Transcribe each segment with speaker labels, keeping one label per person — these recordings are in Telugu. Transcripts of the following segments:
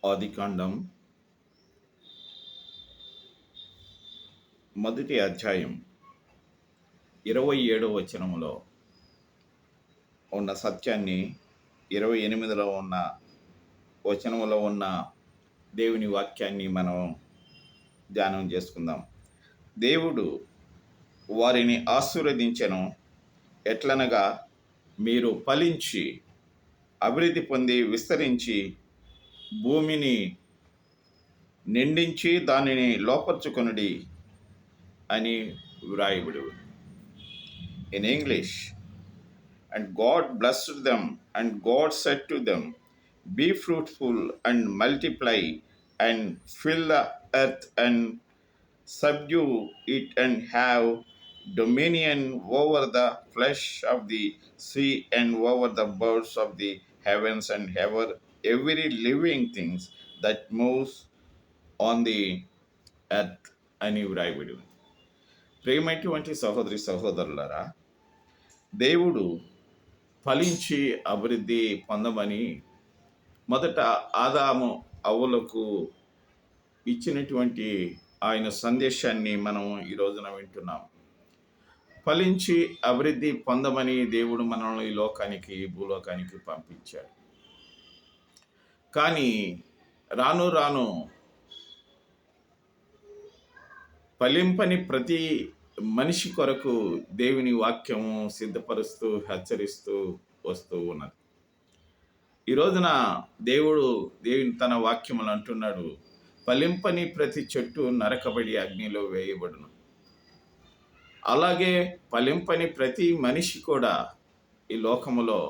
Speaker 1: ఆదికాండం మొదటి అధ్యాయం 27వ వచనములో ఉన్న సత్యాన్ని 28లో ఉన్న వచనములో ఉన్న దేవుని వాక్యాన్ని మనం ధ్యానం చేసుకుందాం. దేవుడు వారిని ఆశీర్వదించెను, ఎట్లనగా మీరు ఫలించి అభివృద్ధి పొంది విస్తరించి భూమిని నిండించి దానిని లోపర్చుకొనుడి అని వ్రాయబడి. In English, and God blessed them, and God said to them, be fruitful and multiply, and fill the earth and subdue it, and have dominion over the flesh of the sea, and over the birds of the heavens, and over every living things that moves on the earth అని వ్రాయబడి. ప్రేమైనటువంటి సహోదరి సహోదరులారా, దేవుడు ఫలించి అభివృద్ధి పొందమని మొదట ఆదాము అవ్వలకు ఇచ్చినటువంటి ఆయన సందేశాన్ని మనం ఈ రోజున వింటున్నాం. ఫలించి అభివృద్ధి పొందమని దేవుడు మనల్ని ఈ లోకానికి, భూలోకానికి పంపించాడు. కానీ రాను రాను ఫలింపని ప్రతి మనిషి కొరకు దేవుని వాక్యము సిద్ధపరుస్తూ హెచ్చరిస్తూ వస్తూ ఉన్నది. ఈ రోజున దేవుని తన వాక్యములు అంటున్నాడు, ఫలింపని ప్రతి చెట్టు నరకబడి అగ్నిలో వేయబడును. అలాగే ఫలింపని ప్రతి మనిషి కూడా ఈ లోకములో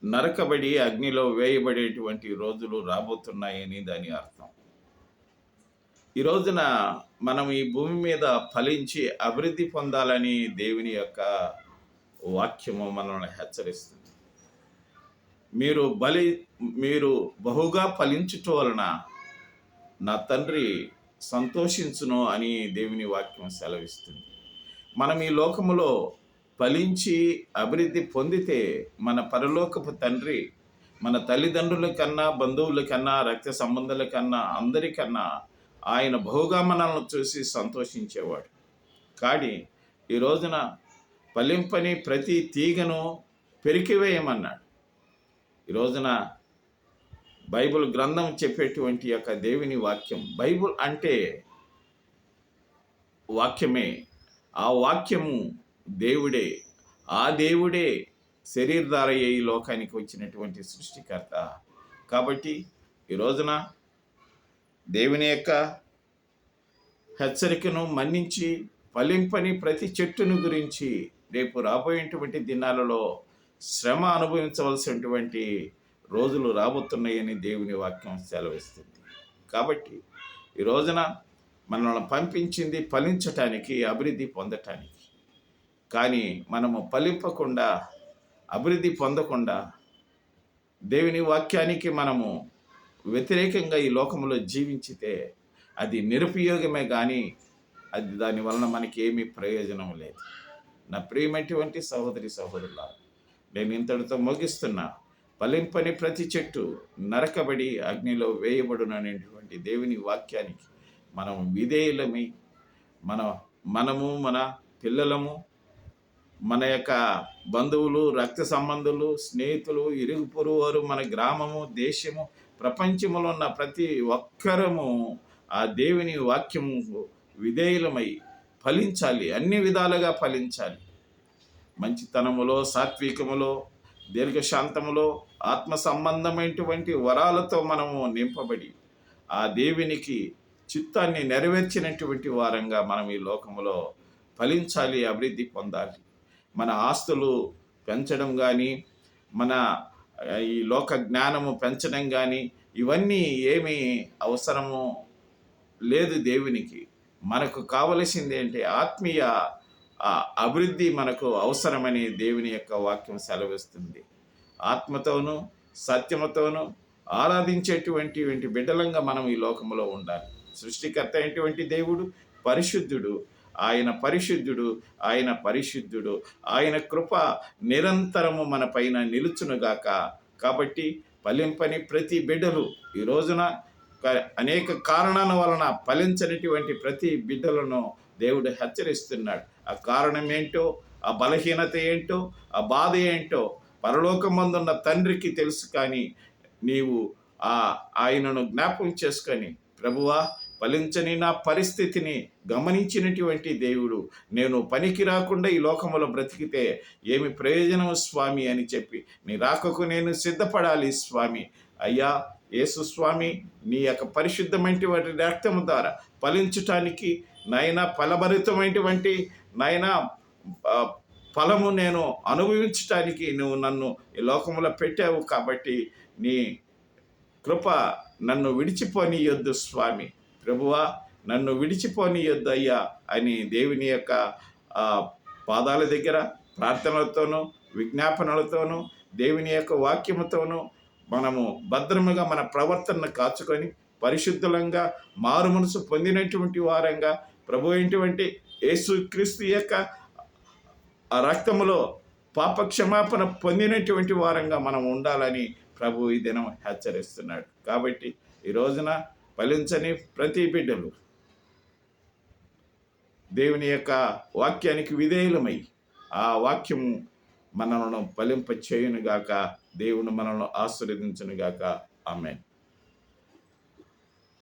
Speaker 1: నరకబడి అగ్నిలో వేయబడేటువంటి రోజులు రాబోతున్నాయని దాని అర్థం. ఈ రోజున మనం ఈ భూమి మీద ఫలించి అభివృద్ధి పొందాలని దేవుని యొక్క వాక్యము మనల్ని హెచ్చరిస్తుంది. మీరు బహుగా ఫలించుట వలన నా తండ్రి సంతోషించును అని దేవుని వాక్యం సెలవిస్తుంది. మనం ఈ లోకములో ఫలించి అభివృద్ధి పొందితే మన పరలోకపు తండ్రి మన తల్లిదండ్రుల కన్నా, బంధువుల కన్నా, రక్త సంబంధాల కన్నా, అందరికన్నా ఆయన బహుగా మనల్ని చూసి సంతోషించేవాడు. కానీ ఈ రోజున ఫలింపని ప్రతి తీగను పెరికివేయమన్నాడు. ఈ రోజున బైబిల్ గ్రంథం చెప్పేటువంటి యొక్క దేవుని వాక్యం, బైబిల్ అంటే వాక్యమే. ఆ వాక్యము దేవుడే. ఆ దేవుడే శరీరధారయ్యే ఈ లోకానికి వచ్చినటువంటి సృష్టికర్త. కాబట్టి ఈ రోజున దేవుని యొక్క హెచ్చరికను మన్నించి ఫలింపని ప్రతి చెట్టును గురించి రేపు రాబోయేటువంటి దినాలలో శ్రమ అనుభవించవలసినటువంటి రోజులు రాబోతున్నాయని దేవుని వాక్యం సెలవిస్తుంది. కాబట్టి ఈ రోజున మనల్ని పంపించింది ఫలించటానికి, అభివృద్ధి పొందటానికి. కానీ మనము ఫలింపకుండా, అభివృద్ధి పొందకుండా దేవుని వాక్యానికి మనము వ్యతిరేకంగా ఈ లోకంలో జీవించితే అది నిరుపయోగమే, కానీ అది దాని వలన మనకి ఏమీ ప్రయోజనం లేదు. నా ప్రియమైనటువంటి సహోదరి సహోదరులారా, నేను ఇంతటితో ముగిస్తున్నా. ఫలింపని ప్రతి చెట్టు నరకబడి అగ్నిలో వేయబడును అనేటువంటి దేవుని వాక్యానికి మనం విధేయులమై మనము మన పిల్లలము, మన యొక్క బంధువులు, రక్త సంబంధులు, స్నేహితులు, ఇరుగు పొరుగు వారు, మన గ్రామము, దేశము, ప్రపంచంలో ఉన్న ప్రతి ఒక్కరము ఆ దేవుని వాక్యము విధేయులమై ఫలించాలి. అన్ని విధాలుగా ఫలించాలి. మంచితనములో, సాత్వికములో, దీర్ఘశాంతములో, ఆత్మ సంబంధమైనటువంటి వరాలతో మనము నింపబడి ఆ దేవునికి చిత్తాన్ని నెరవేర్చినటువంటి వారంగా మనం ఈ లోకములో ఫలించాలి, అభివృద్ధి పొందాలి. మన ఆస్తులు పెంచడం కానీ, మన ఈ లోక జ్ఞానము పెంచడం కానీ ఇవన్నీ ఏమీ అవసరము లేదు దేవునికి. మనకు కావలసింది ఏంటి? ఆత్మీయ అభివృద్ధి మనకు అవసరమని దేవుని యొక్క వాక్యం సెలవిస్తుంది. ఆత్మతోనూ సత్యముతోనూ ఆరాధించేటువంటి బిడ్డలంగా మనం ఈ లోకంలో ఉండాలి. సృష్టికర్త అయినటువంటి దేవుడు పరిశుద్ధుడు. ఆయన పరిశుద్ధుడు, ఆయన పరిశుద్ధుడు. ఆయన కృప నిరంతరము మన పైన నిలుచునుగాక. కాబట్టి ఫలింపని ప్రతి బిడ్డలు ఈ రోజున అనేక కారణాల వలన ఫలించనటువంటి ప్రతి బిడ్డలను దేవుడు హెచ్చరిస్తున్నాడు. ఆ కారణం ఏంటో, ఆ బలహీనత ఏంటో, ఆ బాధ ఏంటో పరలోకమందున్న తండ్రికి తెలుసు. కానీ నీవు ఆయనను జ్ఞాపకం చేసుకొని, ప్రభువా, ఫలించని నా పరిస్థితిని గమనించినటువంటి దేవుడు, నేను పనికి రాకుండా ఈ లోకములో బ్రతికితే ఏమి ప్రయోజనం స్వామి అని చెప్పి, నీ రాకకు నేను సిద్ధపడాలి స్వామి. అయ్యా యేసు స్వామి, నీ యొక్క పరిశుద్ధమైనటువంటి రక్తము ద్వారా ఫలించటానికి నాయన, ఫలభరితమైనటువంటి నాయన ఫలము నేను అనుభవించటానికి నువ్వు నన్ను ఈ లోకంలో పెట్టావు. కాబట్టి నీ కృప నన్ను విడిచిపోనియొద్దు స్వామి. ప్రభువా, నన్ను విడిచిపోనియొద్దు అయ్యా అని దేవుని యొక్క పాదాల దగ్గర ప్రార్థనలతోనూ విజ్ఞాపనలతోనూ దేవుని యొక్క వాక్యముతోనూ మనము భద్రముగా మన ప్రవర్తనను కాచుకొని పరిశుద్ధంగా మారు మనసు పొందినటువంటి వారంగా, ప్రభు అయినటువంటి యేసుక్రీస్తు యొక్క ఆ రక్తములో పాప క్షమాపణ పొందినటువంటి వారంగా మనం ఉండాలని ప్రభు ఈ దినం హెచ్చరిస్తున్నాడు. కాబట్టి ఈ రోజున ఫలించని ప్రతి బిడ్డలు దేవుని యొక్క వాక్యానికి విధేయులమై ఆ వాక్యము మనలను ఫలింప చేయునుగాక. దేవుడు మనల్ని ఆశీర్వదించునుగాక. ఆమేన్.